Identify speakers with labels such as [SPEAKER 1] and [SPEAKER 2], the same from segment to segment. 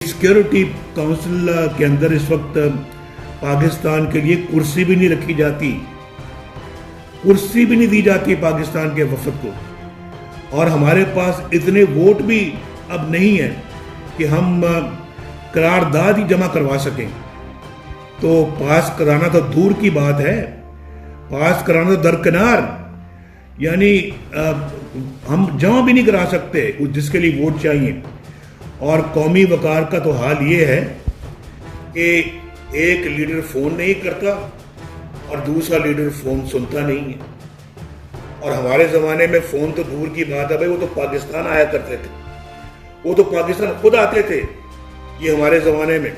[SPEAKER 1] Security council के अंदर इस वक्त पाकिस्तान के लिए कुर्सी भी नहीं रखी जाती, कुर्सी भी नहीं दी जाती पाकिस्तान के वफद को। और हमारे पास इतने वोट भी अब नहीं है कि हम करारदाद ही जमा करवा सकें। तो पास कराना तो दूर की बात है, पास कराना तो दरकिनार, यानी हम जमा भी नहीं करा सकते जिसके लिए वोट चाहिए। और कौमी वकार का तो हाल ये है कि एक लीडर फोन नहीं करता और दूसरा लीडर फोन सुनता नहीं है। और हमारे जमाने में फोन तो दूर की बात है भाई, वो तो पाकिस्तान आया करते थे, वो तो पाकिस्तान खुद आते थे, ये हमारे जमाने में।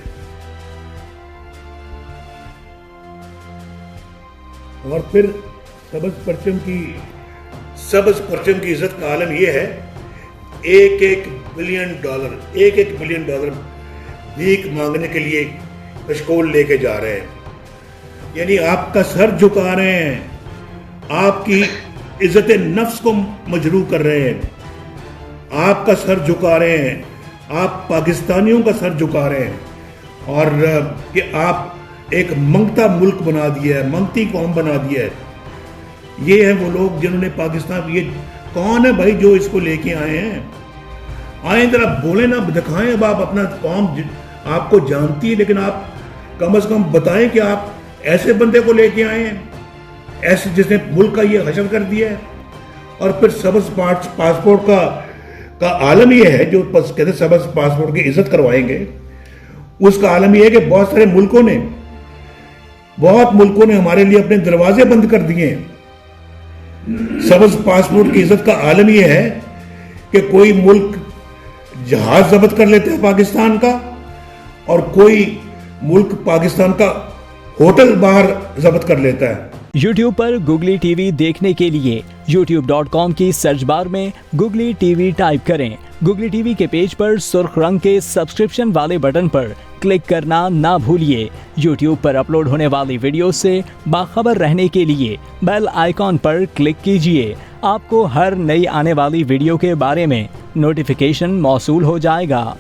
[SPEAKER 1] और फिर सब्ज परचम की इज्जत का आलम यह है, एक बिलियन डॉलर भीख मांगने के लिए कशकोल लेके जा रहे हैं, यानी आपका सर झुका रहे हैं, आपकी इज्जत नफ्स को मजरूह कर रहे हैं, आपका सर झुका रहे हैं, आप पाकिस्तानियों का सर झुका रहे हैं। और कि आप एक मंगता मुल्क बना दिया है, मंगती कौम बना दिया है। ये है वो लोग जिन्होंने पाकिस्तान, ये कौन है भाई जो इसको लेके आए हैं? आए जरा बोले ना, दिखाएं। अब आप अपना कौम आपको जानती है, लेकिन आप कम से कम बताएं कि आप ऐसे बंदे को लेके आए हैं, ऐसे जिसने मुल्क का ये हशर कर दिया है। और फिर सबज पासपोर्ट का आलम ये है, जो कहते सबज पासपोर्ट की इज्जत करवाएंगे, उसका आलम ये है कि बहुत मुल्कों ने हमारे लिए अपने दरवाजे बंद कर दिए हैं। सबज पासपोर्ट की इज्जत का आलम यह है कि कोई मुल्क जहाज जब्त कर लेते हैं पाकिस्तान का, और कोई मुल्क पाकिस्तान का होटल बाहर जब्त कर लेता है।
[SPEAKER 2] YouTube पर गुगली टीवी देखने के लिए youtube.com की सर्च बार में गुगली टीवी टाइप करें। गुगली टीवी के पेज पर सुर्ख रंग के सब्सक्रिप्शन वाले बटन पर क्लिक करना ना भूलिए। YouTube पर अपलोड होने वाली वीडियो से बाखबर रहने के लिए बेल आइकॉन पर क्लिक कीजिए। आपको हर नई आने वाली वीडियो के बारे में नोटिफिकेशन मौसूल हो जाएगा।